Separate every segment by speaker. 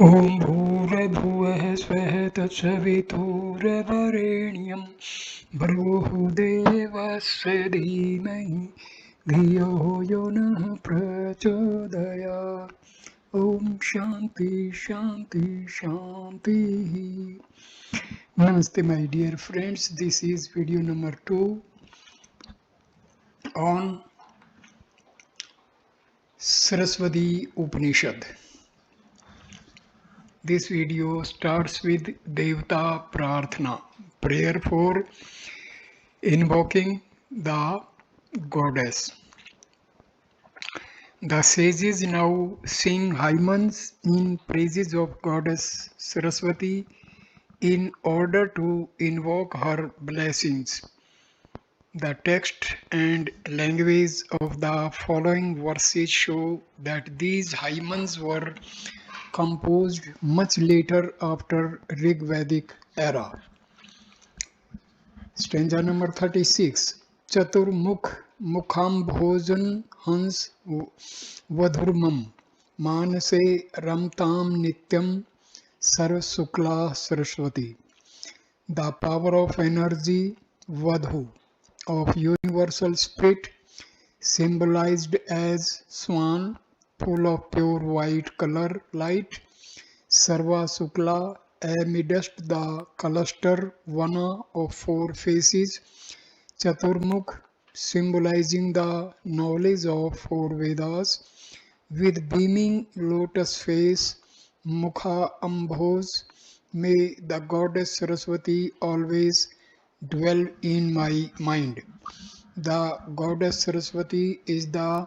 Speaker 1: ॐ भूर्भुवः स्वः तत्सवितुर्वरेण्यं भर्गो देवस्य धीमहि धियो यो नः प्रचोदयात्. ॐ शान्ति शान्ति शान्तिः. Namaste my dear friends, this is video number 2 on Sarasvati Upanishad. This video starts with Devta Prarthana, prayer for invoking the goddess. The sages now sing hymns in praises of goddess Saraswati in order to invoke her blessings. The text and language of the following verses show that these hymns were composed much later after Rig Vedic era. Stanza number 36. Chaturmukh mukhambhojan hans vadhurmam manase ramtam nityam sarasukla saraswati. The power of energy vadhu of universal spirit, symbolized as swan full of pure white color light, Sarva Sukla, amidst the cluster Vana of four faces, Chaturmukh, symbolizing the knowledge of four Vedas, with beaming lotus face, Mukha Ambhos, may the goddess Saraswati always dwell in my mind. The goddess Saraswati is the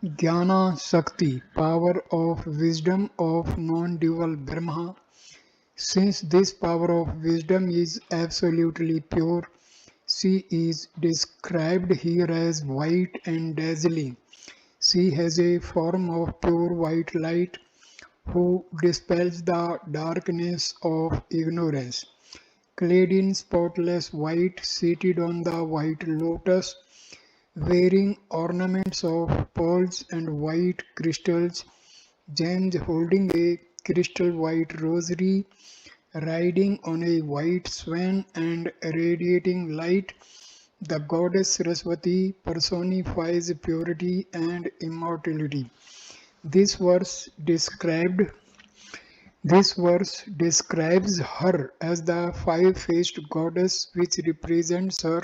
Speaker 1: Jnana Shakti, power of wisdom of non-dual Brahma. Since this power of wisdom is absolutely pure, she is described here as white and dazzling. She has a form of pure white light who dispels the darkness of ignorance. Clad in spotless white, seated on the white lotus, wearing ornaments of pearls and white crystals, gems, holding a crystal white rosary, riding on a white swan and radiating light, the goddess Saraswati personifies purity and immortality. This verse describes her as the five-faced goddess, which represents her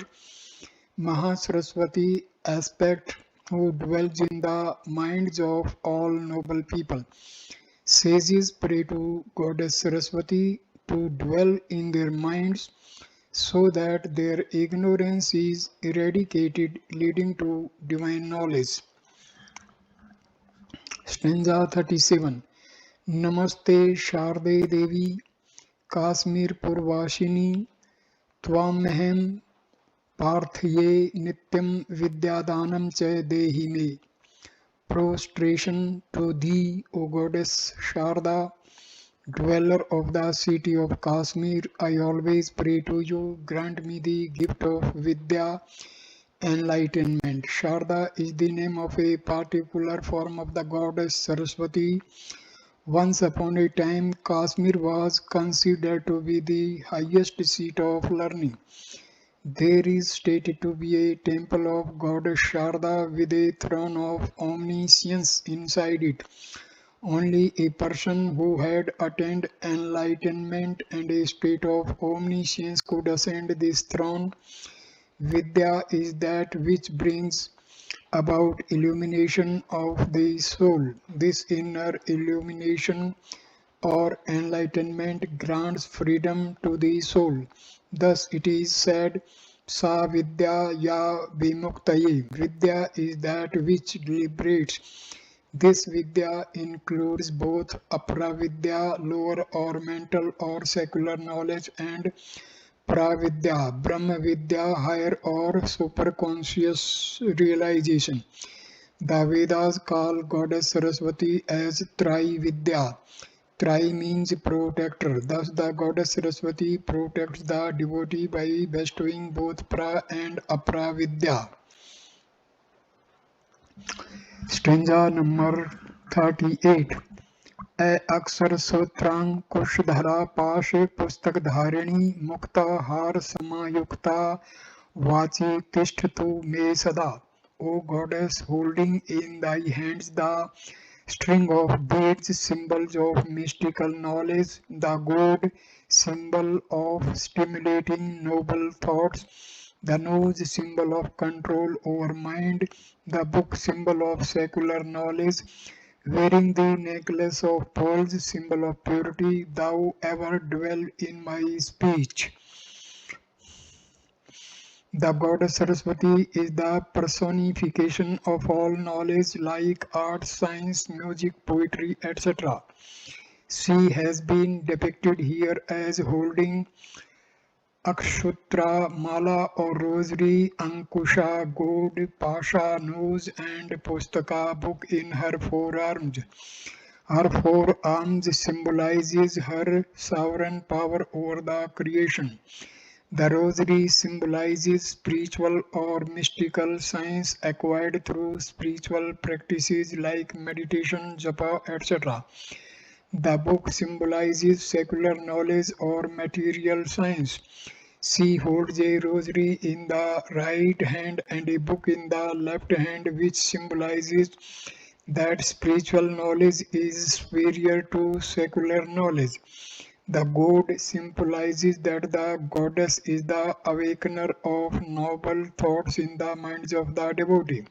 Speaker 1: Mahasaraswati aspect who dwells in the minds of all noble people. Sages pray to Goddess Saraswati to dwell in their minds so that their ignorance is eradicated, leading to divine knowledge. Stanza 37. Namaste Sharde Devi Kashmir Purvashini Tvamehem Parthye Nityam Vidyadanam Cha Dehi Me. Prostration to thee, O Goddess Sharda, dweller of the city of Kashmir, I always pray to you, grant me the gift of Vidya, enlightenment. Sharda is the name of a particular form of the goddess Saraswati. Once upon a time, Kashmir was considered to be the highest seat of learning. There is stated to be a temple of Goddess Sharda with a throne of omniscience inside it. Only a person who had attained enlightenment and a state of omniscience could ascend this throne. Vidya is that which brings about illumination of the soul. This inner illumination or enlightenment grants freedom to the soul. Thus it is said, Sa Vidya Ya Vimuktaye. Vidya is that which liberates. This Vidya includes both Apravidya, lower or mental or secular knowledge, and Pravidya, Brahma Vidya, higher or superconscious realization. The Vedas call Goddess Saraswati as Trividya. Tri means protector. Thus the goddess Saraswati protects the devotee by bestowing both pra and apravidya. Stanza number 38. अक्षर सूत्रांग कुशधरा पाश पुस्तक धारिणी मुक्ता हार समायुक्ता वाची तिष्ठतु मे sada. O goddess, holding in thy hands the string of beads, symbols of mystical knowledge, the god, symbol of stimulating noble thoughts, the nose, symbol of control over mind, the book, symbol of secular knowledge, wearing the necklace of pearls, symbol of purity, thou ever dwell in my speech. The goddess Saraswati is the personification of all knowledge like art, science, music, poetry, etc. She has been depicted here as holding Akshutra, Mala or Rosary, Ankusha, gourd, Pasha, nose and Pustaka book in her forearms. Her forearms symbolizes her sovereign power over the creation. The rosary symbolizes spiritual or mystical science acquired through spiritual practices like meditation, japa, etc. The book symbolizes secular knowledge or material science. She holds a rosary in the right hand and a book in the left hand, which symbolizes that spiritual knowledge is superior to secular knowledge. The god symbolizes that the goddess is the awakener of noble thoughts in the minds of the devotee.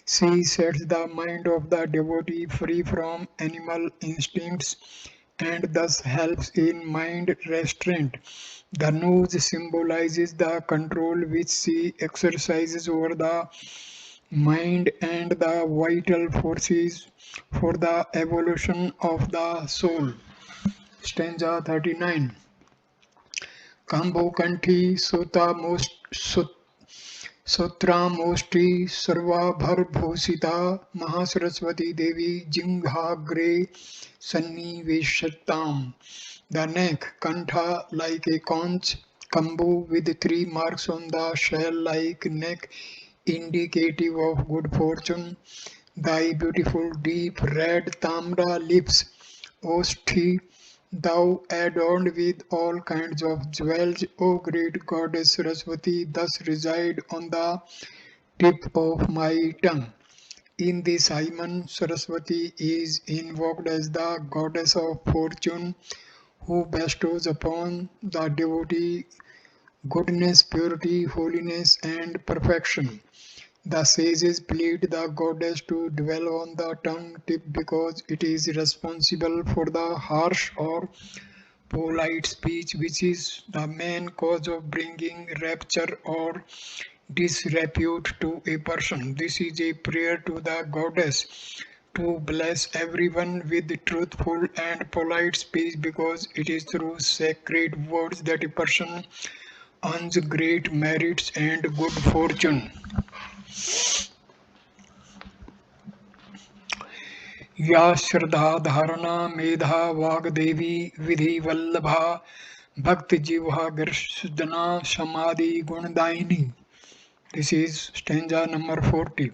Speaker 1: She sets the mind of the devotee free from animal instincts and thus helps in mind restraint. The nose symbolizes the control which she exercises over the mind and the vital forces for the evolution of the soul. Stanza 39. Kambo Kanthi Sota Sutra Mosti Sarva Bharbhusita Mahasarasvati Devi Jinghagre Sanni Veshatam. The neck, Kantha like a conch, Kambu with 3 marks on the shell-like neck, indicative of good fortune. Thy beautiful deep red tamra lips, Osti, thou adorned with all kinds of jewels, O great goddess Saraswati, thus reside on the tip of my tongue. In this hymen, Saraswati is invoked as the goddess of fortune, who bestows upon the devotee goodness, purity, holiness, and perfection. The sages plead the goddess to dwell on the tongue tip because it is responsible for the harsh or polite speech, which is the main cause of bringing rapture or disrepute to a person. This is a prayer to the goddess to bless everyone with truthful and polite speech because it is through sacred words that a person earns great merits and good fortune. या श्रद्धा धारणा मेधा वाग्देवी विधि वल्लभा भक्ति जीवा गर्षदना समाधि गुणदायिनी. This is stanza number 40.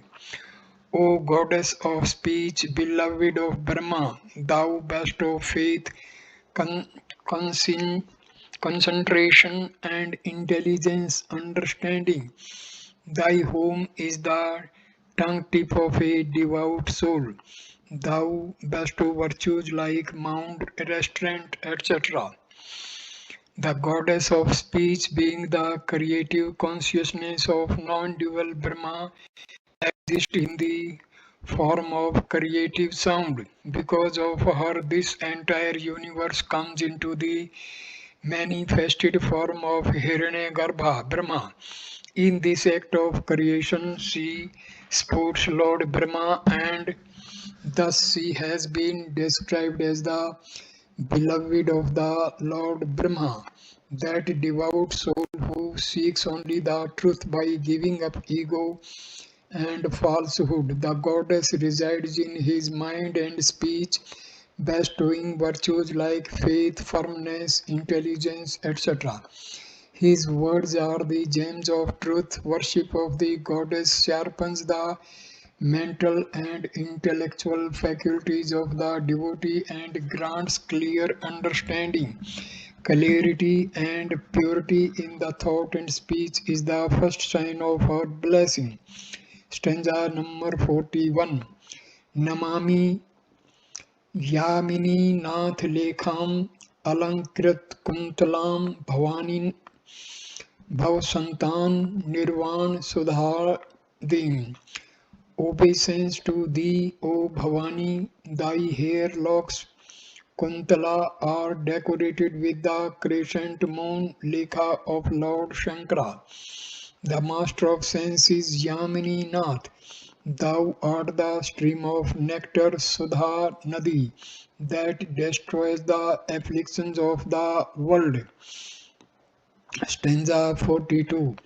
Speaker 1: O goddess of speech, beloved of Brahma, thou best of faith, concentration and intelligence, understanding. Thy home is the tongue tip of a devout soul. Thou bestow virtues like mount, restraint, etc. The goddess of speech, being the creative consciousness of non-dual Brahma, exists in the form of creative sound. Because of her, this entire universe comes into the manifested form of Hiranyagarbha, Brahma. In this act of creation, she supports Lord Brahma, and thus she has been described as the beloved of the Lord Brahma, that devout soul who seeks only the truth by giving up ego and falsehood. The goddess resides in his mind and speech, bestowing virtues like faith, firmness, intelligence, etc. His words are the gems of truth. Worship of the goddess sharpens the mental and intellectual faculties of the devotee and grants clear understanding. Clarity and purity in the thought and speech is the first sign of her blessing. Stanza number 41. Namami Yamini Nath Lekham Alankrit Kuntalam Bhavani Bhavasantan Nirvan Sudhadim. Obeisance to thee, O Bhavani, thy hair locks Kuntala are decorated with the crescent moon Lekha of Lord Shankara. The master of sense is Yamini Nath. Thou art the stream of nectar Sudha Nadi that destroys the afflictions of the world. Stanza 42.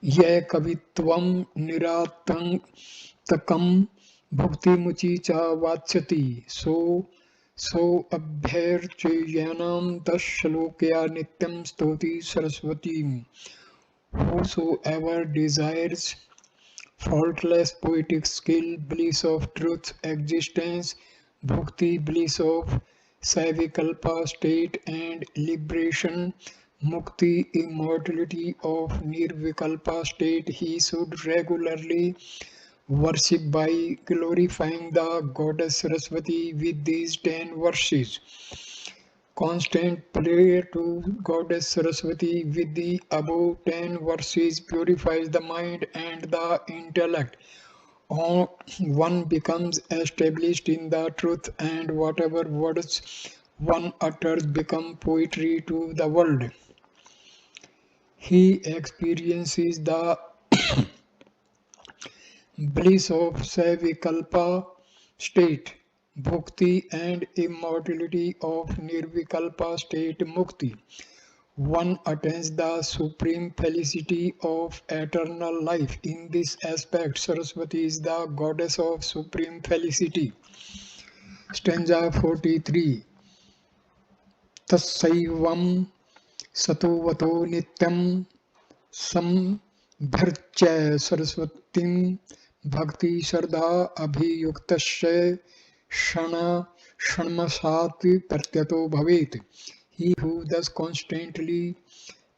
Speaker 1: Ye kavitvam niratantakam bhukti muchi cha vachyati so abhyarchayanam tashalokya nityam stoti Sarasvati. Whosoever desires faultless poetic skill, bliss of truth, existence, bhukti, bliss of savikalpa state and liberation, mukti, immortality of nirvikalpa state, he should regularly worship by glorifying the goddess Saraswati with these 10 verses. Constant prayer to Goddess Saraswati with the above 10 verses purifies the mind and the intellect. One becomes established in the truth, and whatever words one utters become poetry to the world. He experiences the bliss of Savikalpa state, Bhukti, and immortality of Nirvikalpa state, Mukti. One attains the supreme felicity of eternal life. In this aspect, Saraswati is the goddess of supreme felicity. Stanza 43. Tassaivam satovato nityam sambharcha Sarasvatim bhakti shraddha abhiyuktasya shanmasat pratyato bhavet. He who thus constantly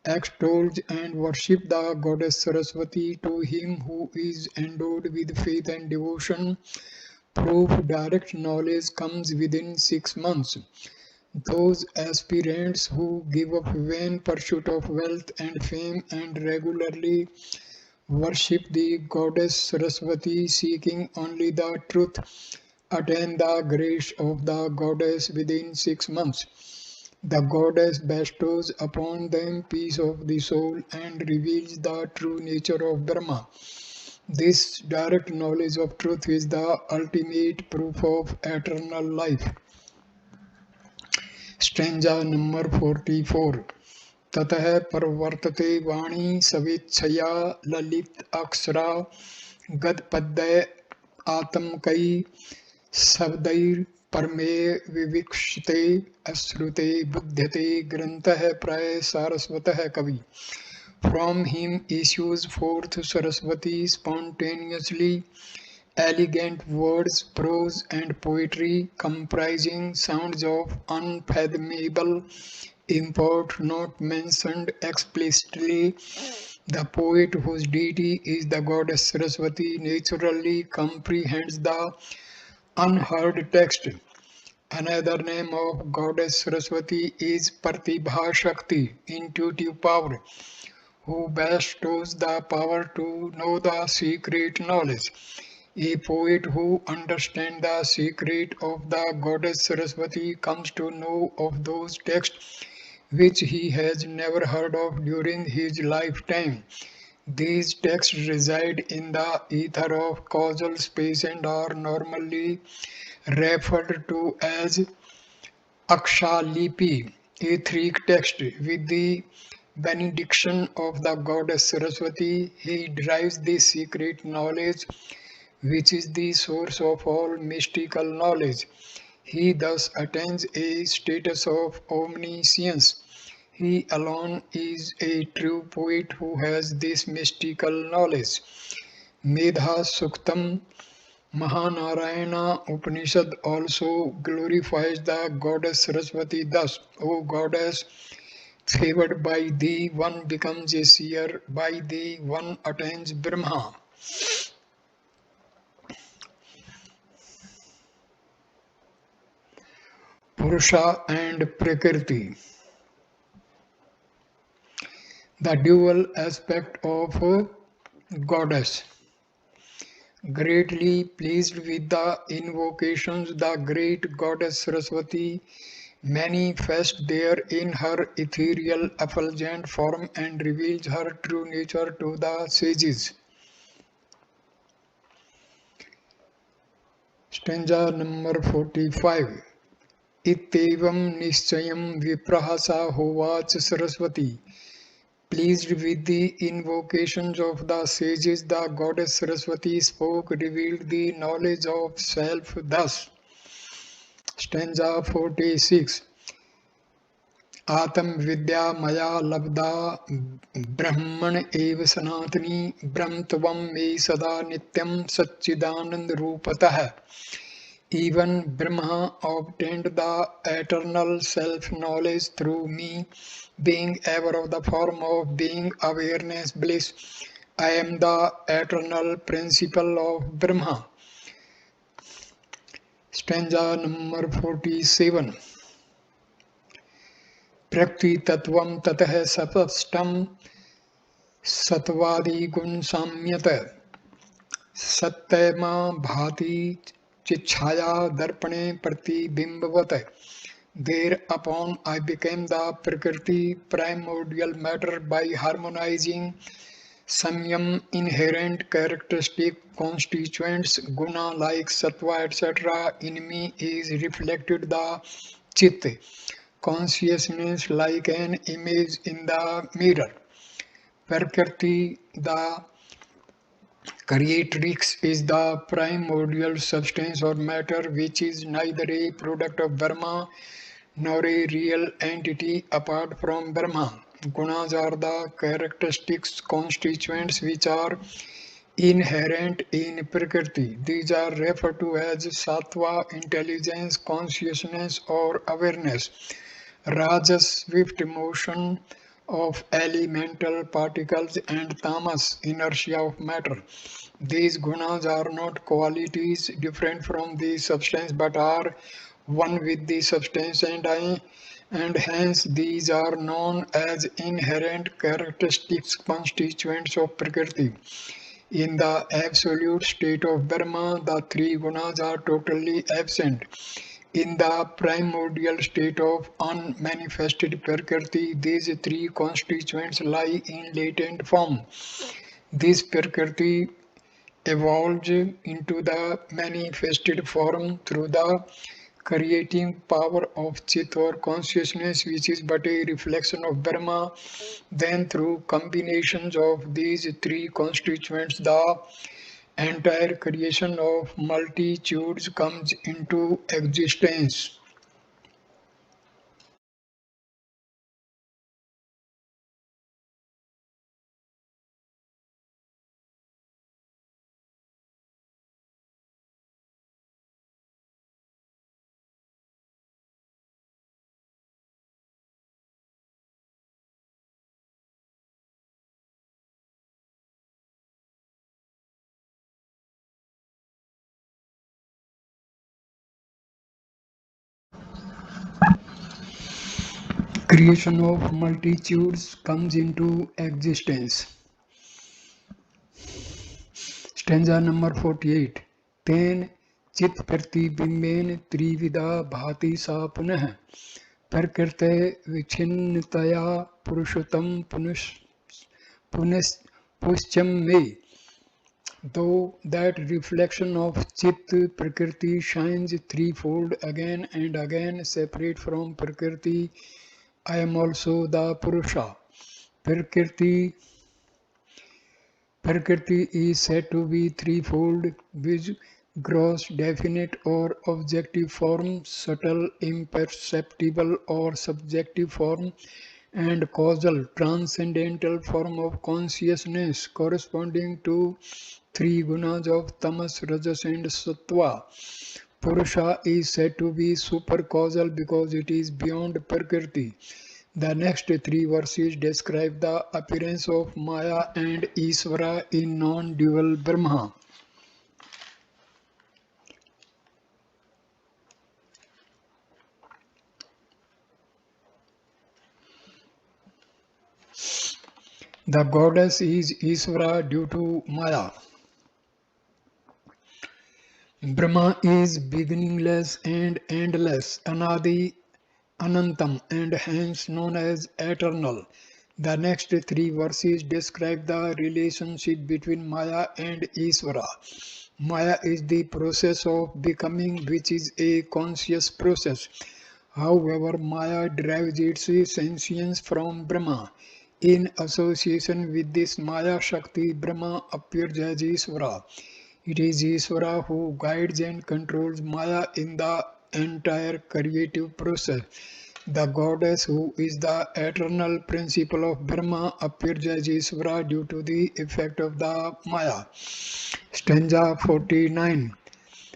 Speaker 1: extols and worships the goddess Saraswati, to him who is endowed with faith and devotion, proof direct knowledge comes within 6 months. Those aspirants who give up vain pursuit of wealth and fame and regularly worship the goddess Saraswati, seeking only the truth, attain the grace of the goddess within 6 months. The goddess bestows upon them peace of the soul and reveals the true nature of Brahma. This direct knowledge of truth is the ultimate proof of eternal life. Stanza number 44. Tatah parvartate vani savechaya lalit aksara gadpadday atamkai sabdair परमे विविक्षिते अश्रुते बुध्यते ग्रंथः प्राय सारस्वतः कवि. From him issues forth Saraswati spontaneously, elegant words, prose and poetry comprising sounds of unfathomable import not mentioned explicitly. The poet whose deity is the goddess Saraswati naturally comprehends the unheard text. Another name of goddess Saraswati is Pratibha Shakti, intuitive power, who bestows the power to know the secret knowledge. A poet who understands the secret of the goddess Saraswati comes to know of those texts which he has never heard of during his lifetime. These texts reside in the ether of causal space and are normally referred to as Akshalipi, etheric text. With the benediction of the goddess Saraswati, he derives this secret knowledge, which is the source of all mystical knowledge. He thus attains a status of omniscience. He alone is a true poet who has this mystical knowledge. Medha Suktam Mahanarayana Upanishad also glorifies the goddess Saraswati thus: O goddess, favored by thee, one becomes a seer, by thee one attains Brahma. Purusha and Prakriti. The dual aspect of goddess. Greatly pleased with the invocations, the great goddess Saraswati manifests there in her ethereal effulgent form and reveals her true nature to the sages. Stanza number 45. Itevam nischayam viprahasa hovacha Saraswati. Pleased with the invocations of the sages, the goddess Saraswati spoke, revealed the knowledge of self thus. Stanza 46. Atam Vidya Maya Labda Brahman Eva Sanatani Brahmtvam Me Sada Nityam Satchidanand Rupatah. Even Brahma obtained the eternal self-knowledge through me, being ever of the form of being awareness bliss. I am the eternal principle of Brahma. Stanza number 47. Prakriti Tattvam Tatah Sapastam Satvadi Gun Samyata Satyama Bhati Chichaya Darpane Pratibimbavat. Thereupon I became the Prakriti, primordial matter, by harmonizing samyam, inherent characteristic constituents, guna like sattva, etc. In me is reflected the chit, consciousness like an image in the mirror. Prakriti, the creatrix, is the primordial substance or matter which is neither a product of Brahma nor a real entity apart from Brahma. Gunas are the characteristics, constituents which are inherent in Prakriti. These are referred to as sattva, intelligence, consciousness or awareness. Rajas, swift motion of elemental particles, and tamas, inertia of matter. These gunas are not qualities different from the substance but are one with the substance, and hence these are known as inherent characteristics, constituents of Prakriti. In the absolute state of Brahma, the three gunas are totally absent. In the primordial state of unmanifested Prakriti, these three constituents lie in latent form. This Prakriti evolves into the manifested form through the creating power of Chit or consciousness, which is but a reflection of Brahma. Then through combinations of these three constituents, the entire creation of multitudes comes into existence. Creation of multitudes comes into existence. Stanza number 48. Ten chit pratibimben trivida bhati sa punah prakrte vichinnitaya purushottam puscham me. Though that reflection of Chit Prakriti shines threefold again and again, separate from Prakriti, I am also the Purusha. Prakriti is said to be threefold, which gross, definite or objective form, subtle, imperceptible or subjective form, and causal transcendental form of consciousness corresponding to three gunas of tamas, rajas and sattva. Purusha is said to be supercausal because it is beyond prakriti. The next three verses describe the appearance of Maya and Iswara in non-dual Brahma. The goddess is Iswara due to Maya. Brahma is beginningless and endless, Anadi, Anantam, and hence known as eternal. The next three verses describe the relationship between Maya and Iswara. Maya is the process of becoming, which is a conscious process. However, Maya derives its sentience from Brahma. In association with this Maya Shakti, Brahma appears as Iswara. It is Iswara who guides and controls Maya in the entire creative process. The goddess, who is the eternal principle of Brahma, appears as Iswara due to the effect of the Maya. Stanza 49.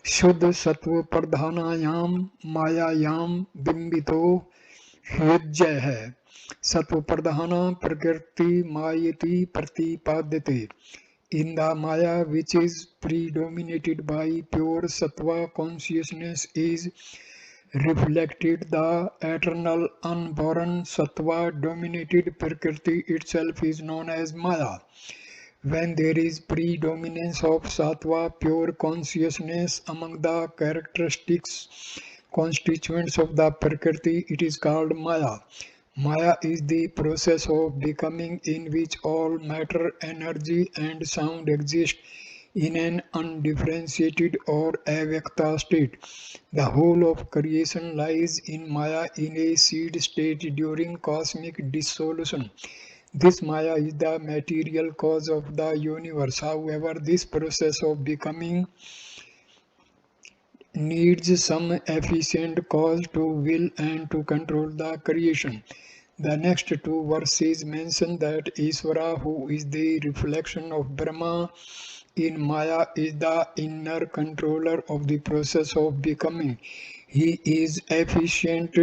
Speaker 1: Shuddha Sattva Pradhanayam Mayayam Bimbito Hyujya hai. Sattva Pradhana Prakriti Mayati Pratipadyate. In the Maya, which is predominated by pure Sattva consciousness, is reflected the eternal unborn Sattva dominated Prakriti itself is known as Maya. When there is predominance of Sattva pure consciousness among the characteristics constituents of the Prakriti, it is called Maya. Maya is the process of becoming in which all matter, energy and sound exist in an undifferentiated or avyakta state. The whole of creation lies in Maya in a seed state during cosmic dissolution. This Maya is the material cause of the universe. However, this process of becoming needs some efficient cause to will and to control the creation. The next two verses mention that Iswara, who is the reflection of Brahma in Maya, is the inner controller of the process of becoming. He is efficient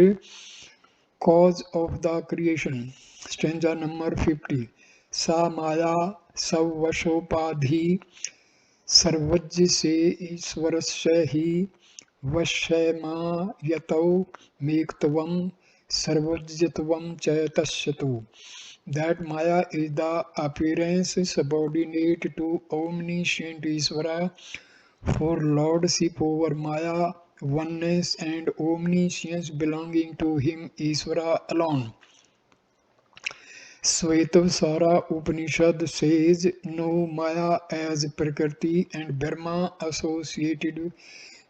Speaker 1: cause of the creation. Stanza number 50. Sa Maya Savvashopadhi Sarvajya se Iswarasya hi Vashema Yatau Mektvam Sarvajyatvam Chaitasyatu. That Maya is the appearance subordinate to omniscient Iswara for lordship over Maya, oneness and omniscience belonging to him, Iswara alone. Shakta Upanishad says no Maya as prakriti and Brahma associated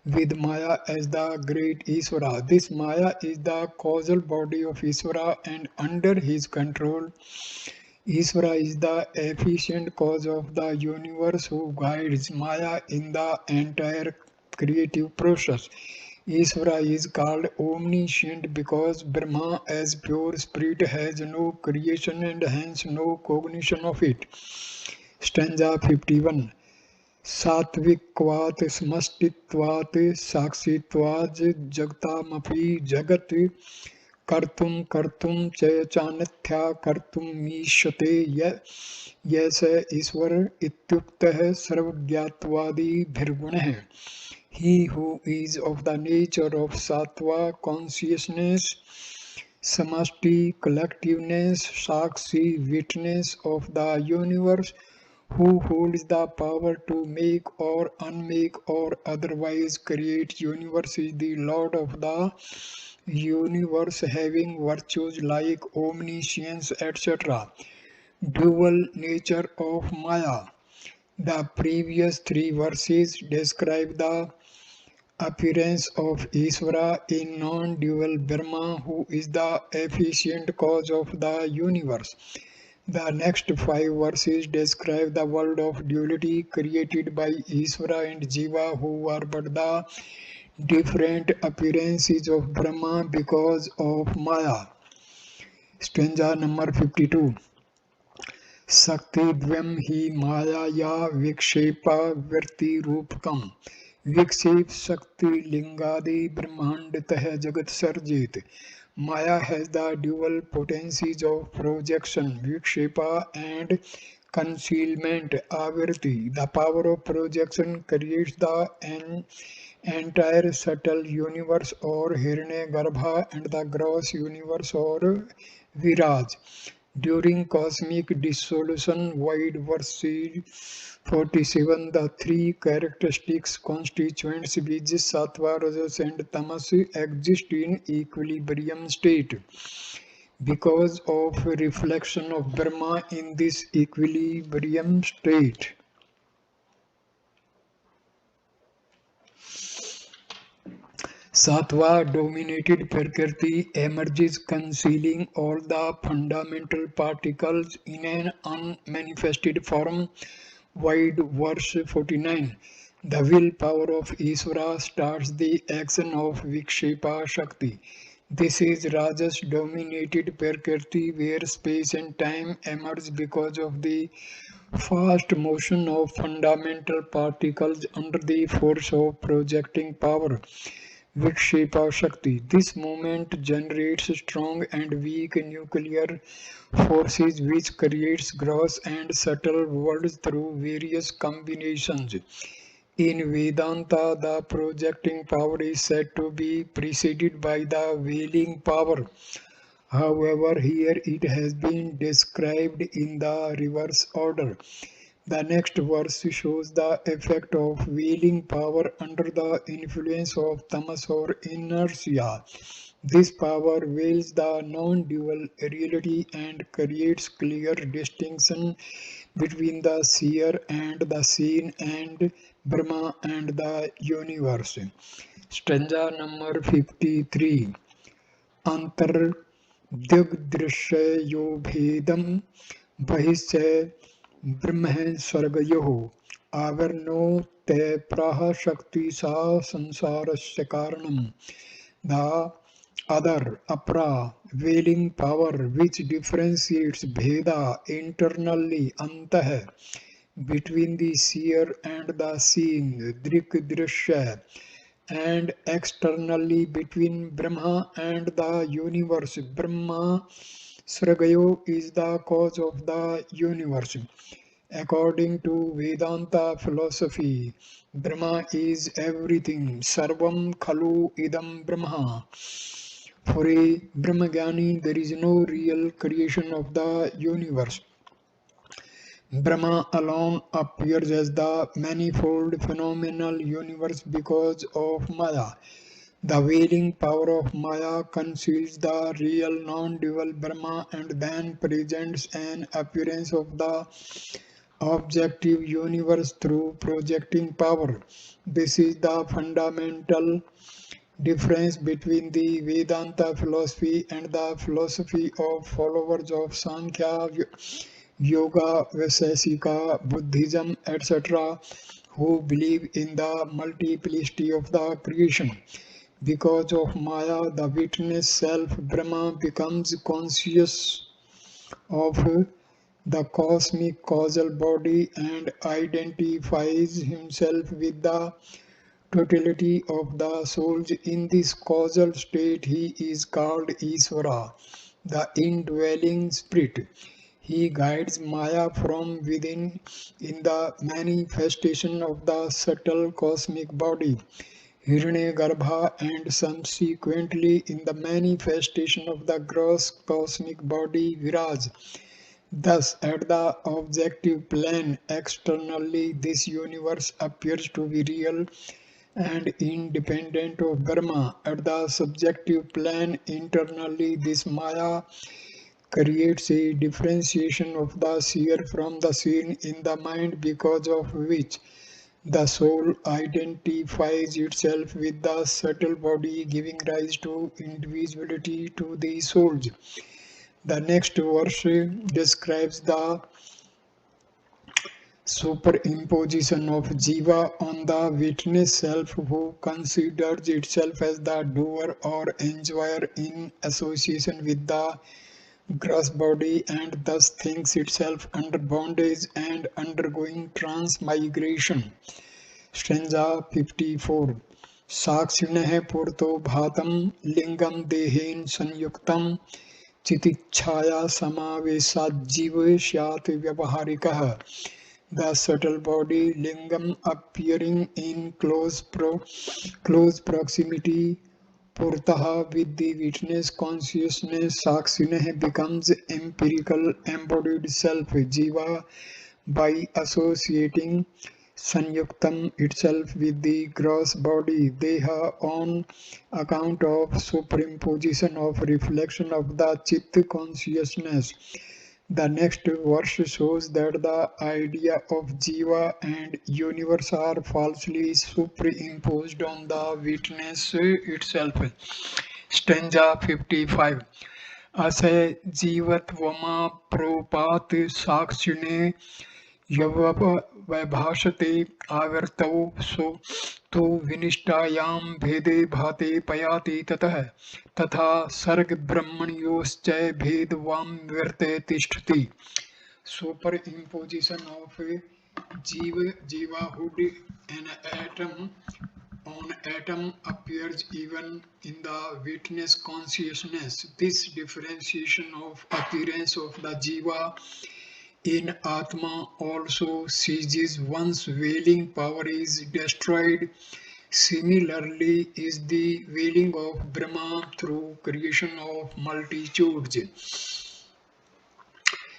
Speaker 1: with Maya as the great Iswara. This Maya is the causal body of Iswara and under his control. Iswara is the efficient cause of the universe who guides Maya in the entire creative process. Iswara is called omniscient because Brahma as pure spirit has no creation and hence no cognition of it. Stanza 51. Satvikvat smastitvat sakshitvat jagtamapi jagat kartum cha chanatya kartum mishate yasa iswar ityuktah sarvagyatvadi bhirgunah. He who is of the nature of Sattva consciousness, Samasti collectiveness, Sakshi witness of the universe, who holds the power to make or unmake or otherwise create universe, is the Lord of the universe, having virtues like omniscience, etc. Dual nature of Maya. The previous three verses describe the appearance of Iswara in non-dual Brahma, who is the efficient cause of the universe. The next five verses describe the world of duality created by Iswara and Jiva, who are but the different appearances of Brahma because of Maya. Stanza number 52. Sakti dvam hi maya ya vikshepa virti rupakam. Vikshep Shakti lingadi brahmandatah jagat sarjit. Maya has the dual potencies of projection, vikshepa, and concealment, avirti. The power of projection creates the entire subtle universe or Hiranyagarbha and the gross universe or Viraj. During cosmic dissolution, void verse 47, the three characteristics constituents which sattva, rajas and tamas exist in equilibrium state. Because of reflection of Brahma in this equilibrium state, Sattva dominated prakriti emerges, concealing all the fundamental particles in an unmanifested form. Void verse 49. The willpower of iswara starts the action of vikshepa shakti. This is Rajas dominated prakriti where space and time emerge because of the fast motion of fundamental particles under the force of projecting power. Vikshepa Shakti. This movement generates strong and weak nuclear forces which creates gross and subtle worlds through various combinations. In Vedanta, the projecting power is said to be preceded by the veiling power. However, here it has been described in the reverse order. The next verse shows the effect of veiling power under the influence of tamas or inertia. This power veils the non-dual reality and creates clear distinction between the seer and the seen and Brahma and the universe. Stanza number 53. Antar Drigdrishya Viveka Bahishya ब्रह्म स्वर्गयोः आवर्नो ते प्राह शक्ति सा संसारस्य कारणम्. The other, apra, veiling power which differentiates bheda internally, antah, between the seer and the seen, drigdrishya, and externally between Brahma and the universe. Brahma Sragayo is the cause of the universe. According to Vedanta philosophy, Brahma is everything. Sarvam khalu idam Brahma. For a Brahmagyani, there is no real creation of the universe. Brahma alone appears as the manifold phenomenal universe because of Maya. The veiling power of Maya conceals the real non-dual Brahma and then presents an appearance of the objective universe through projecting power. This is the fundamental difference between the Vedanta philosophy and the philosophy of followers of Sankhya, Yoga, Vaisesika, Buddhism, etc., who believe in the multiplicity of the creation. Because of Maya, the witness self Brahma becomes conscious of the cosmic causal body and identifies himself with the totality of the souls. In this causal state, he is called Iswara, the indwelling spirit. He guides Maya from within in the manifestation of the subtle cosmic body. Hiranyagarbha, and subsequently in the manifestation of the gross cosmic body Viraj. Thus, at the objective plane, externally, this universe appears to be real and independent of Brahma. At the subjective plane, internally, this Maya creates a differentiation of the seer from the seen in the mind, because of which the soul identifies itself with the subtle body, giving rise to individuality to the souls. The next verse describes the superimposition of jiva on the witness self, who considers itself as the doer or enjoyer in association with the gross body, and thus thinks itself under bondage and undergoing transmigration. Stanza 54. Sakshinah purto bhatam lingam dehen sanyuktam Chitichhaya samavesajjiva syat vyavaharikah. The subtle body lingam appearing in close proximity purtaha with the witness consciousness sakshinah becomes empirical embodied self jiva by associating Sanyuktam itself with the gross body, Deha, on account of superimposition of reflection of the Chit consciousness. The next verse shows that the idea of Jiva and universe are falsely superimposed on the witness itself. Stanza 55. Asay Jivatvama Propat Sakshine यवभाषते आवर्तौ सो तो विनिष्टायां भेदे भाते पयाति ततः तथा सर्ग ब्रह्मण्योश्च भेदवाम वर्ते तिष्ठति. Superimposition of jivahood an atom on atom appears even in the witness consciousness. This differentiation of appearance of the jiva in Atma also ceases once willing power is destroyed. Similarly is the willing of Brahma through creation of multitudes.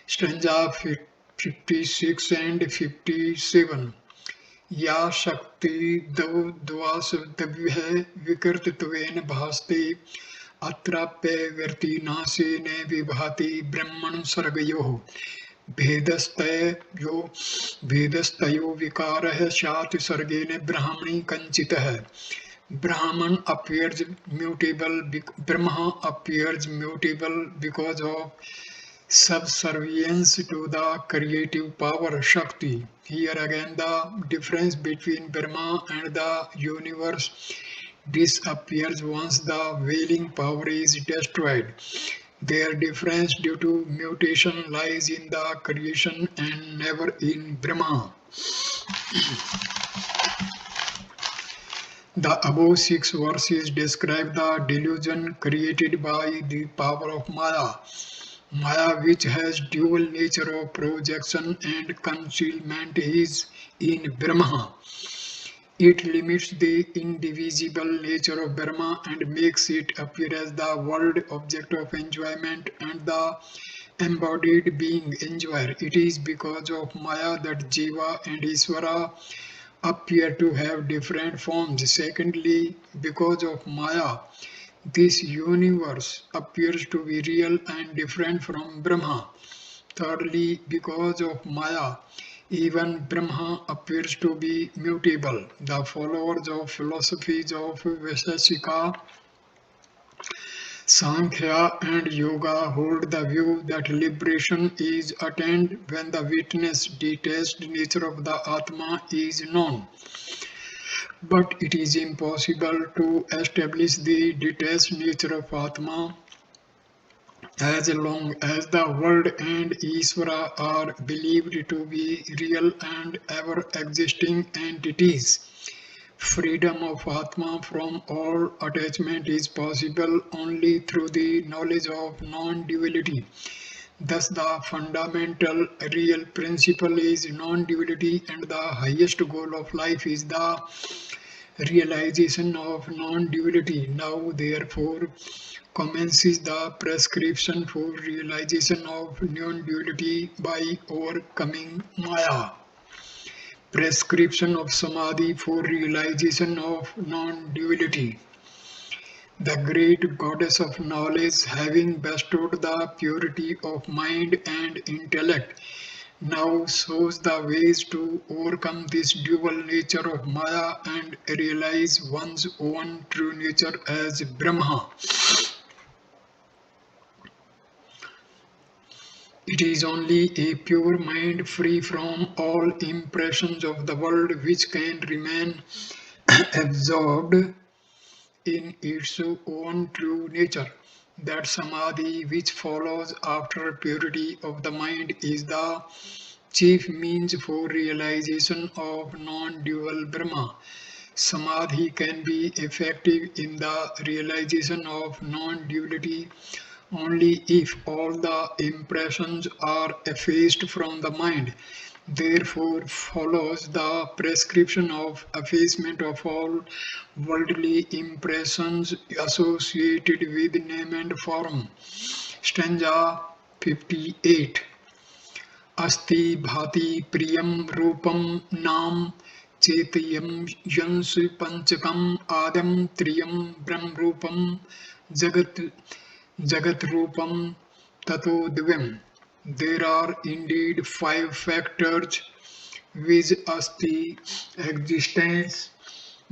Speaker 1: Stanza 56 and 57. या शक्ति द्वासव्य विकृतत्वेन भासते अत्राप्यवर्ति नाशेन विभाति ब्रह्मण सर्गयोः भेदस्तयो विकारः स्यात् सर्गेण ब्राह्मणी कंचितः. Brahman appears mutable, Brahma appears mutable because of subservience to the creative power Shakti. Here again the difference between Brahma and the universe disappears once the willing power is destroyed. Their difference due to mutation lies in the creation and never in Brahma. The above 6 verses describe the delusion created by the power of Maya. Maya, which has dual nature of projection and concealment, is in Brahma. It limits the indivisible nature of Brahma and makes it appear as the world object of enjoyment and the embodied being enjoyer. It is because of Maya that Jiva and Iswara appear to have different forms. Secondly, because of Maya, this universe appears to be real and different from Brahma. Thirdly, because of Maya, even Brahma appears to be mutable. The followers of philosophies of Vaisheshika, Sankhya and Yoga hold the view that liberation is attained when the witness detached nature of the Atma is known. But it is impossible to establish the detached nature of Atma as long as the world and Iswara are believed to be real and ever-existing entities. Freedom of Atma from all attachment is possible only through the knowledge of non-duality. Thus, the fundamental real principle is non-duality, and the highest goal of life is the realization of non-duality. Now, therefore, commences the prescription for realization of non-duality by overcoming Maya. Prescription of Samadhi for realization of non-duality. The great goddess of knowledge, having bestowed the purity of mind and intellect, now shows the ways to overcome this dual nature of Maya and realize one's own true nature as Brahma. It is only a pure mind free from all impressions of the world which can remain absorbed in its own true nature. that samadhi, which follows after purity of the mind, is the chief means for realization of non-dual Brahma. Samadhi can be effective in the realization of non-duality only if all the impressions are effaced from the mind. Therefore follows the prescription of effacement of all worldly impressions associated with name and form. Stanza 58. अस्ति भाति प्रियं रूपं नाम चेतयं Jens पंचकम आदम त्रियं ब्रह्म रूपम जगत जगत रूपम ततो दिव्यम. There are indeed five factors: viz, asti, existence;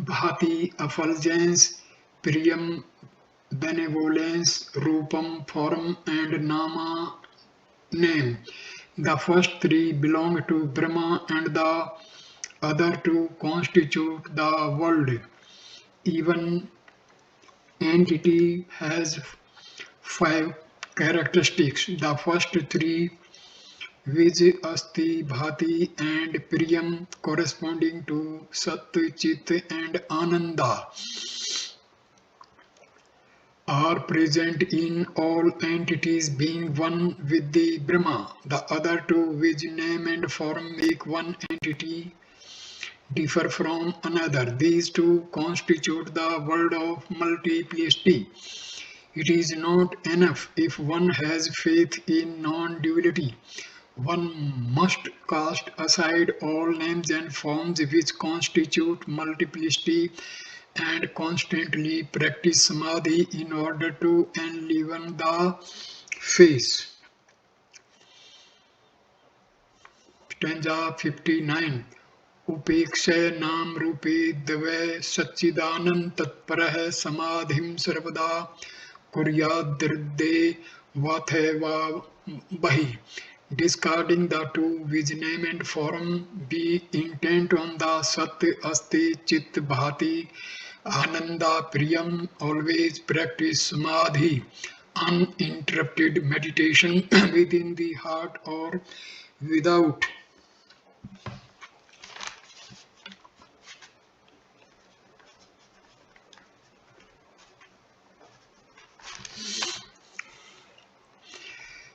Speaker 1: bhati, effulgence; priyam, benevolence; rupam, form; and nama, name. The first three belong to Brahma and the other two constitute the world. Even entity has five characteristics. The first three, viz, asti, bhati, and priyam, corresponding to sat, chit, and ananda, are present in all entities, being one with the Brahma. The other two, which name and form make one entity, differ from another. These two constitute the world of multiplicity. It is not enough if one has faith in non-duality. One must cast aside all names and forms which constitute multiplicity and constantly practice samadhi in order to enliven the face. Stanza 59. Upekshay nam rupe dve satchidanand tatparah samadhim sarvada kuryad dirde vatheva bahi. Discarding the two, which name and form, be intent on the sat, asti, chit, bhati, ananda, priyam. Always practice samadhi, uninterrupted meditation within the heart or without.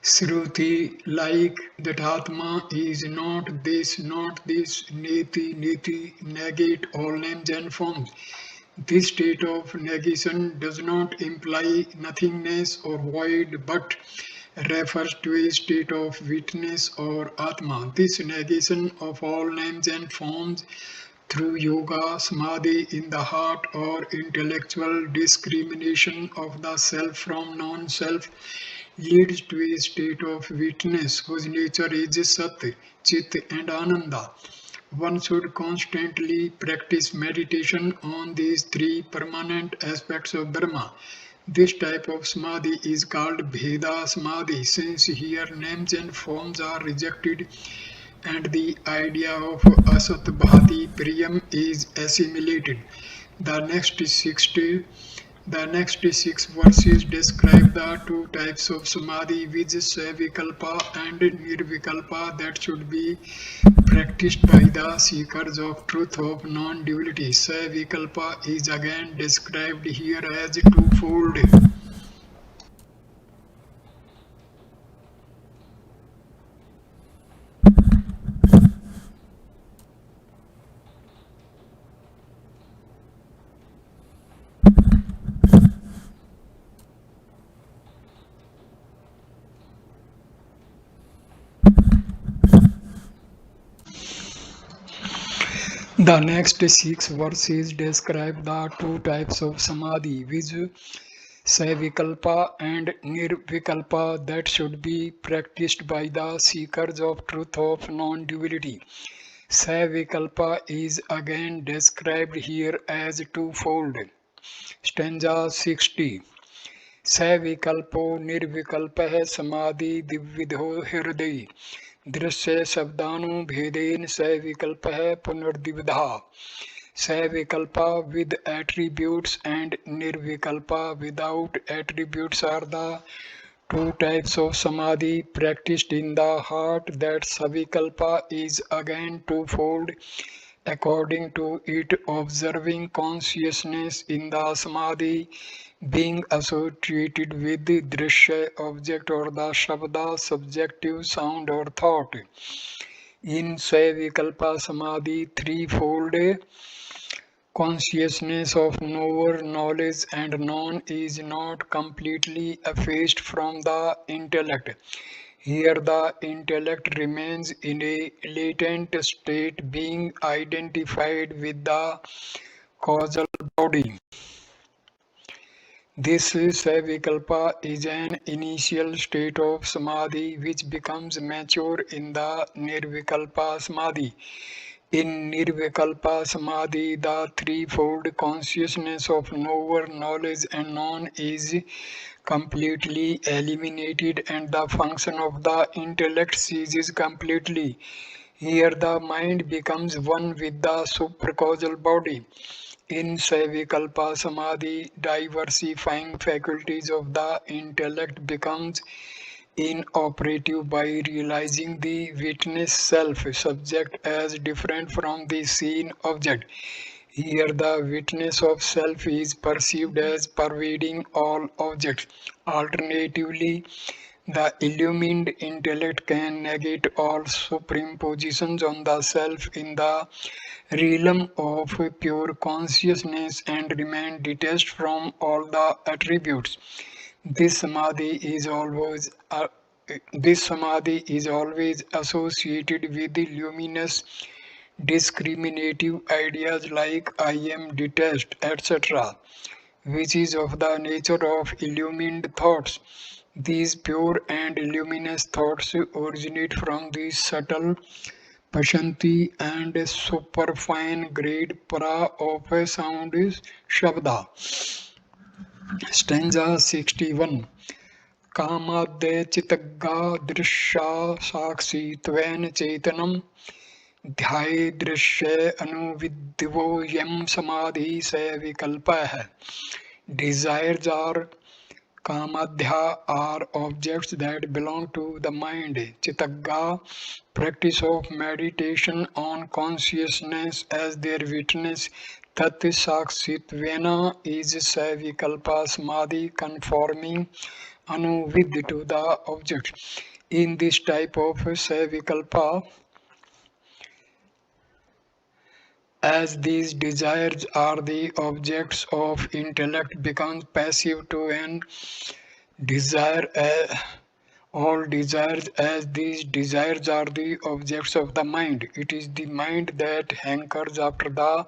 Speaker 1: Shruti, like that Atma is not this, neti, negate all names and forms. This state of negation does not imply nothingness or void, but refers to a state of witness or Atma. This negation of all names and forms through yoga, samadhi in the heart, or intellectual discrimination of the self from non-self leads to a state of witness whose nature is sat, chit, and ananda. One should constantly practice meditation on these three permanent aspects of Brahma. This type of samadhi is called Bheda Samadhi, since here names and forms are rejected and the idea of Asat Bhati Priyam is assimilated. The next six verses describe the two types of samadhi, which is Savikalpa and Nirvikalpa, that should be practiced by the seekers of truth of non-duality. Savikalpa is again described here as twofold. The next six verses describe the two types of samadhi, which Savikalpa and Nirvikalpa, that should be practiced by the seekers of truth of non-duality. Savikalpa is again described here as twofold. Stanza 60. Savikalpo Nirvikalpa Samadhi Divvidho Hridayi दृश्य शब्दानु भेदेन स विकल्प है पुनर्द्विधा. Savikalpa with attributes and Nirvikalpa without attributes are the two types of samadhi practiced in the heart. That Savikalpa is again twofold, according to it observing consciousness in the samadhi being associated with the drishya object or the shabda subjective sound or thought. In Svavikalpa Samadhi, threefold consciousness of knower, knowledge, and known is not completely effaced from the intellect. Here, the intellect remains in a latent state, being identified with the causal body. This Savikalpa is an initial state of Samadhi which becomes mature in the Nirvikalpa Samadhi. In Nirvikalpa Samadhi, the threefold consciousness of knower, knowledge, and known is completely eliminated and the function of the intellect ceases completely. Here, the mind becomes one with the supracausal body. In Savikalpa Samadhi, diversifying faculties of the intellect becomes inoperative by realizing the witness self subject as different from the seen object. Here the witness of self is perceived as pervading all objects. Alternatively, the illumined intellect can negate all superimpositions on the self in the realm of pure consciousness and remain detached from all the attributes. This samadhi is always associated with the luminous discriminative ideas like I am detached, etc., which is of the nature of illumined thoughts. These pure and luminous thoughts originate from the subtle Pashanti and superfine grade para of sound is Shabda. Stanza 61. Kamadya chitagga drishya sakshi tven chetanam ध्याये दृश्य अनुविद्यो यम samadhi se vikalpa hai. Desires are Kamadhya are objects that belong to the mind. Chitagga, practice of meditation on consciousness as their witness. Tat Sakshitvena is Savikalpa Samadhi conforming anuvid to the object. In this type of Savikalpa, as these desires are the objects of intellect becomes passive to an desire all desires as these desires are the objects of the mind. It is the mind that hankers after the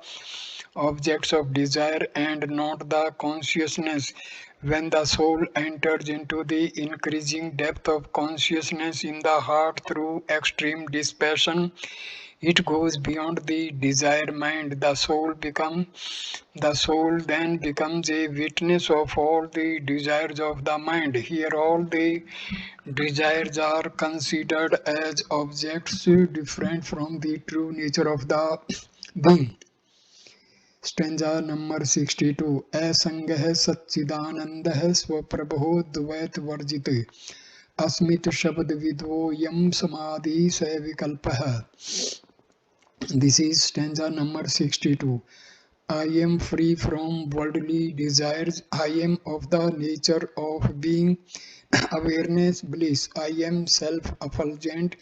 Speaker 1: objects of desire and not the consciousness. When the soul enters into the increasing depth of consciousness in the heart through extreme dispassion, it goes beyond the desire mind. The soul then becomes a witness of all the desires of the mind. Here all the desires are considered as objects different from the true nature of the being. Stanza number 62. Asangah Satchidanandah Swaprabho Dvait Varjite Asmit Shabad Vidvo Yam Samadhi Savikalpaha. This is stanza number 62. I am free from worldly desires. I am of the nature of being, awareness, bliss. I am self-effulgent.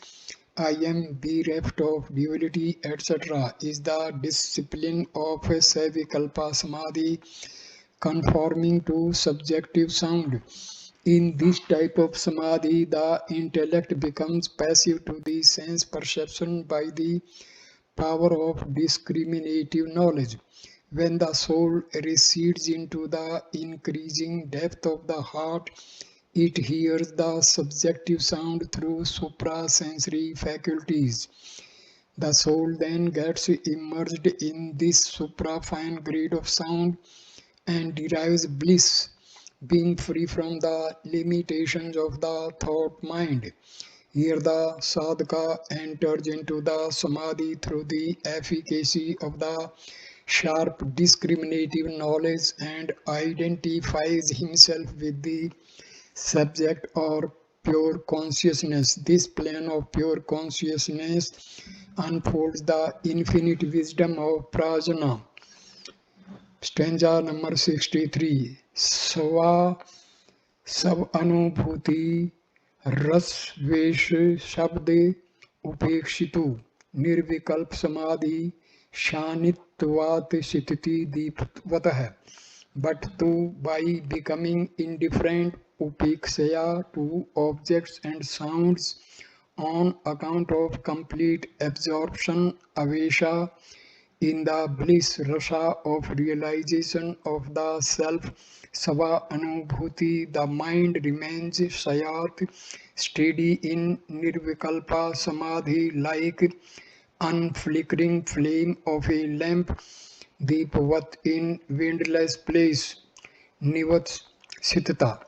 Speaker 1: I am bereft of duality, etc. is the discipline of Savikalpa Samadhi conforming to subjective sound. In this type of Samadhi, the intellect becomes passive to the sense perception by the power of discriminative knowledge. When the soul recedes into the increasing depth of the heart, it hears the subjective sound through suprasensory faculties. The soul then gets immersed in this suprafine grade of sound and derives bliss, being free from the limitations of the thought mind. Here the sadhaka enters into the samadhi through the efficacy of the sharp discriminative knowledge and identifies himself with the subject or pure consciousness. This plane of pure consciousness unfolds the infinite wisdom of prajna. Stanza number 63. Sva sab anubhuti रस वेश शब्द उपेक्षितु निर्विकल्प समाधि शानित्वात् स्थिति दीपवतः. But by becoming indifferent upekshaya to objects and sounds on account of complete absorption avesha in the bliss rasa of realization of the self, sava anubhuti, the mind remains sayat, steady in nirvikalpa samadhi like unflickering flame of a lamp, deepavat in windless place, nivat sitata.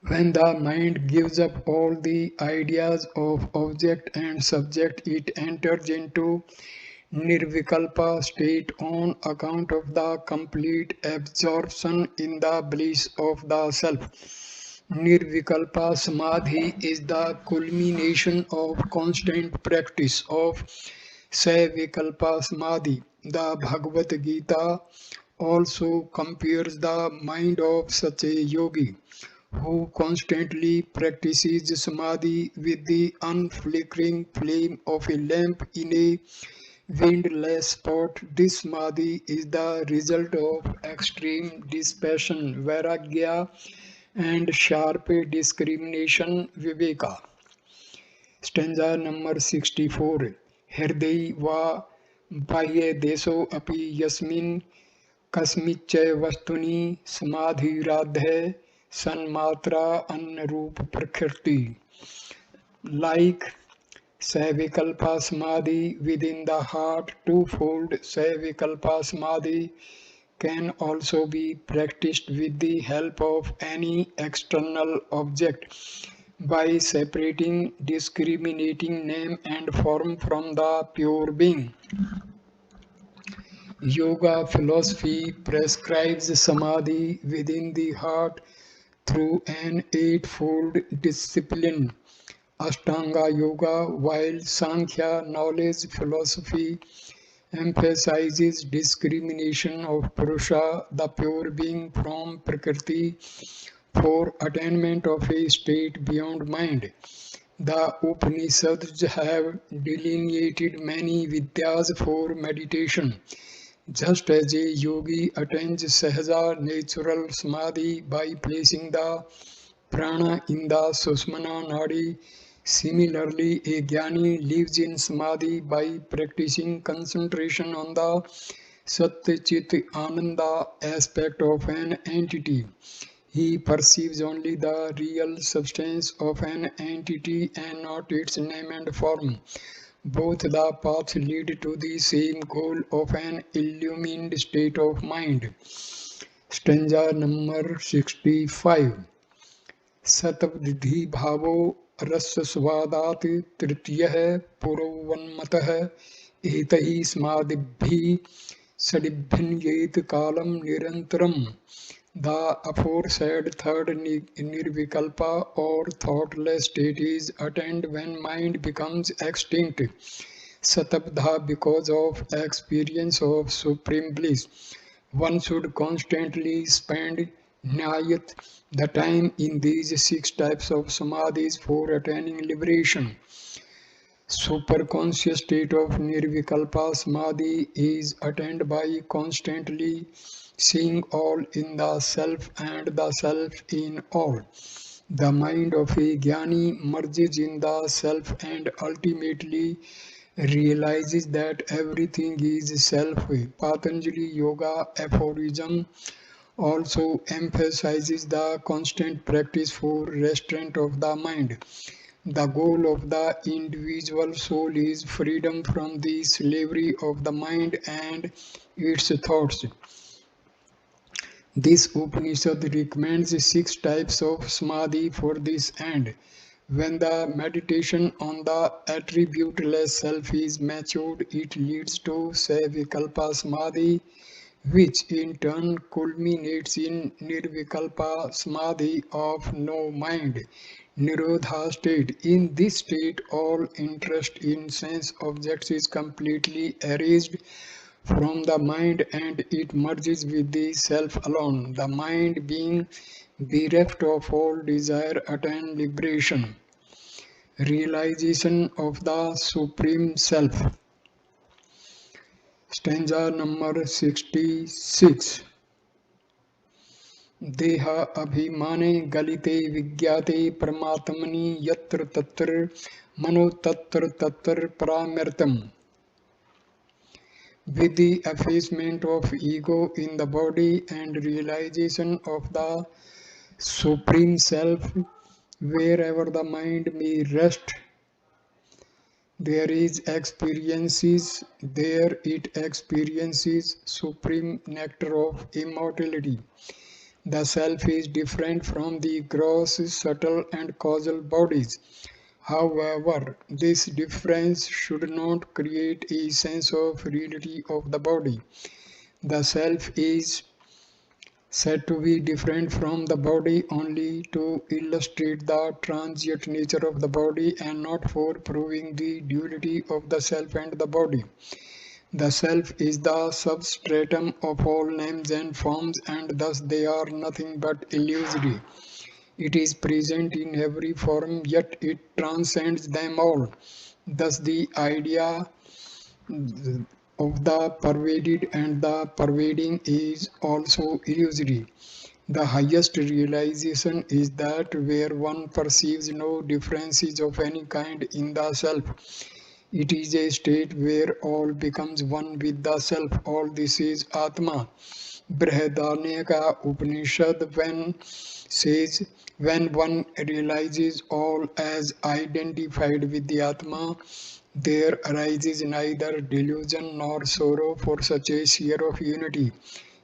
Speaker 1: When the mind gives up all the ideas of object and subject, it enters into Nirvikalpa state on account of the complete absorption in the bliss of the self. Nirvikalpa Samadhi is the culmination of constant practice of Savikalpa Samadhi. The Bhagavad Gita also compares the mind of such a yogi who constantly practices Samadhi with the unflickering flame of a lamp in a windless spot. This samadhi is the result of extreme dispassion, vairagya, and sharp discrimination, viveka. Stanza number 64. Hriday va bahye deso api yasmin kasmichay vastuni samadhiradhe sanmatra annarup prakriti. Like Savikalpa Samadhi within the heart, twofold Savikalpa Samadhi can also be practiced with the help of any external object by separating discriminating name and form from the pure being. Yoga philosophy prescribes Samadhi within the heart through an eightfold discipline. Ashtanga Yoga, while Sankhya knowledge philosophy emphasizes discrimination of Purusha, the pure being, from Prakriti for attainment of a state beyond mind. The Upanishads have delineated many Vidyas for meditation. Just as a yogi attains Sahaja natural Samadhi by placing the prana in the Sushmana Nadi, similarly, a jnani lives in samadhi by practicing concentration on the Sat Chit Ananda aspect of an entity. He perceives only the real substance of an entity and not its name and form. Both the paths lead to the same goal of an illumined state of mind. Stanza number 65. सतबुद्धि भावो रसस्वादात् तृतीयः पुरोवन्मतः एतैः समाधिभिः षडिभिन्येत कालं निरन्तरम्. The aforesaid third nirvikalpa or thoughtless state is attained when mind becomes extinct. Satabdha, because of experience of supreme bliss. One should constantly spend Nyayat, the time in these 6 types of samadhis for attaining liberation. Superconscious state of Nirvikalpa Samadhi is attained by constantly seeing all in the self and the self in all. The mind of a jnani merges in the self and ultimately realizes that everything is self. Patanjali Yoga aphorism also emphasizes the constant practice for restraint of the mind. The goal of the individual soul is freedom from the slavery of the mind and its thoughts. This Upanishad recommends 6 types of samadhi for this end. When the meditation on the attributeless self is matured, it leads to Savikalpa Samadhi, which in turn culminates in Nirvikalpa Samadhi of no mind, Nirodha state. In this state, all interest in sense objects is completely erased from the mind and it merges with the self alone. The mind, being bereft of all desire, attains liberation, realization of the Supreme Self. Stanza number 66. देह अभिमाने गलिते विज्ञाते परमात्मनि यत्र तत्र मनो तत्र तत्र परामर्तम. With the effacement of ego in the body and realization of the Supreme Self, wherever the mind may rest, there it experiences supreme nectar of immortality. The self is different from the gross, subtle and causal bodies. However, this difference should not create a sense of reality of the body. The self is said to be different from the body only to illustrate the transient nature of the body and not for proving the duality of the self and the body. The self is the substratum of all names and forms, and thus they are nothing but illusory. It is present in every form, yet it transcends them all. Thus the idea of the pervaded and the pervading is also illusory. The highest realization is that where one perceives no differences of any kind in the self. It is a state where all becomes one with the self. All this is Atma. Brihadaranyaka Upanishad says, when one realizes all as identified with the Atma, there arises neither delusion nor sorrow for such a sphere of unity.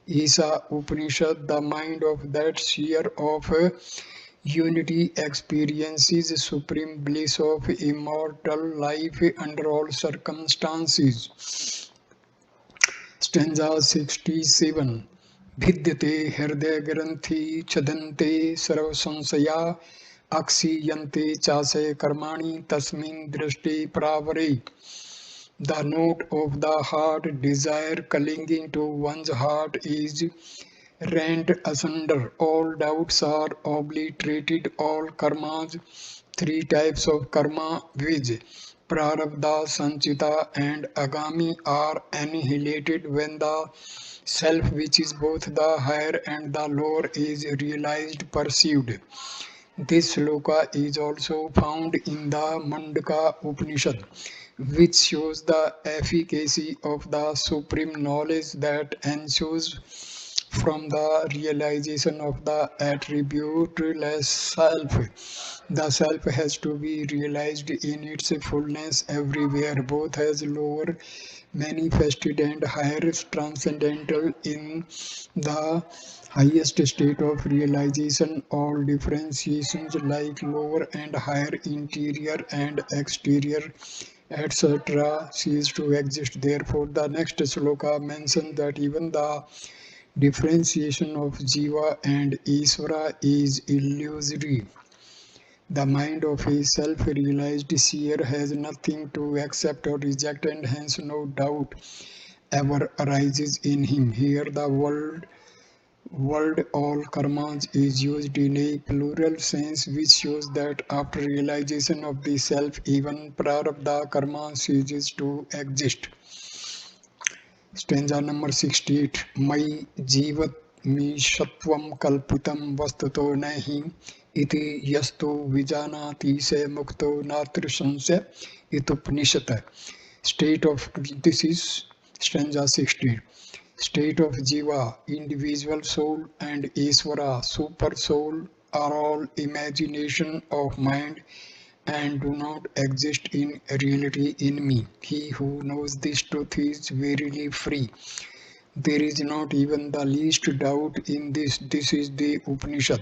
Speaker 1: Isa Upanishad, the mind of that sphere of unity experiences supreme bliss of immortal life under all circumstances. Stanza 67. Vidyate hridaya granthi chadante sarvasansaya akshiyante chase karmani tasmin drishti pravare. The note of the heart, desire clinging to one's heart, is rent asunder. All doubts are obliterated. All karmas, three types of karma, viz. Prarabdha, Sanchita and Agami, are annihilated when the self, which is both the higher and the lower, is realized, perceived. This sloka is also found in the Mandaka Upanishad, which shows the efficacy of the supreme knowledge that ensues from the realization of the attributeless self. The self has to be realized in its fullness everywhere, both as lower manifested and higher transcendental. In the highest state of realization, all differentiations like lower and higher, interior and exterior, etc., cease to exist. Therefore, the next sloka mentions that even the differentiation of Jiva and Iswara is illusory. The mind of a self-realized seer has nothing to accept or reject, and hence no doubt ever arises in him. Here the word all karmas is used in a plural sense, which shows that after realization of the self, even prarabdha karma ceases to exist. Stanza number 68. Mai jivat mi shatvam kalpitam vastuto nahi iti yastu vijanati se mukto natrishansya itupanishad. This is stanza 60. State of Jiva, individual soul, and Iswara, super soul, are all imagination of mind and do not exist in reality in me. He who knows this truth is verily free. There is not even the least doubt in this. This is the Upanishad.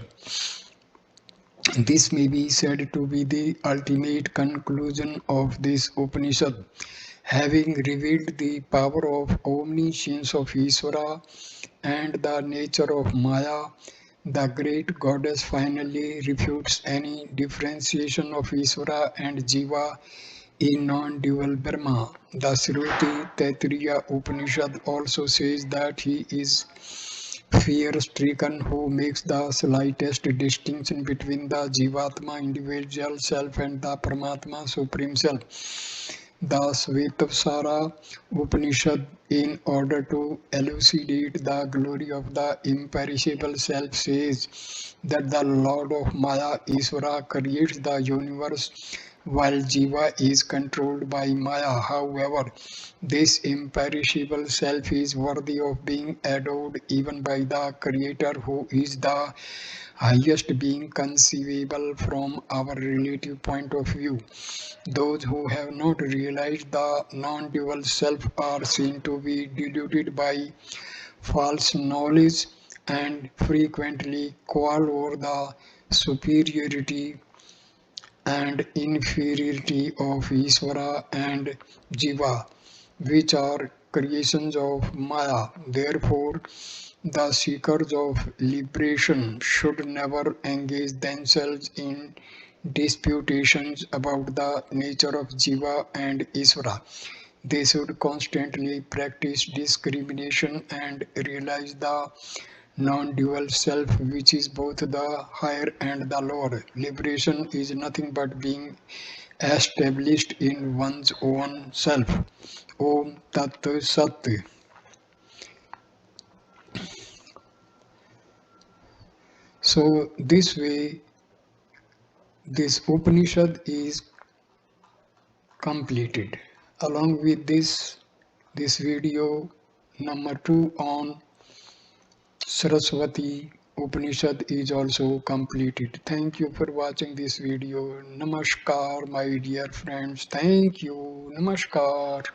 Speaker 1: This may be said to be the ultimate conclusion of this Upanishad. Having revealed the power of omniscience of Iswara and the nature of Maya, the great goddess finally refutes any differentiation of Iswara and Jiva in non-dual Brahma. The Sarasvati-rahasya Upanishad also says that he is fear-stricken who makes the slightest distinction between the Jivatma individual self and the Paramatma supreme self. The Svetasvara Upanishad, in order to elucidate the glory of the imperishable self, says that the Lord of Maya, Iswara, creates the universe while Jiva is controlled by Maya. However, this imperishable self is worthy of being adored even by the Creator, who is the highest being conceivable from our relative point of view. Those who have not realized the non-dual self are seen to be deluded by false knowledge and frequently quarrel over the superiority and inferiority of Iswara and Jiva, which are creations of Maya. Therefore, the seekers of liberation should never engage themselves in disputations about the nature of Jiva and Iswara. They should constantly practice discrimination and realize the non-dual self, which is both the higher and the lower. Liberation is nothing but being established in one's own self. Om Tat Sat. So this way, this Upanishad is completed. Along with this video number 2 on Saraswati Upanishad is also completed. Thank you for watching this video. Namaskar, my dear friends. Thank you. Namaskar.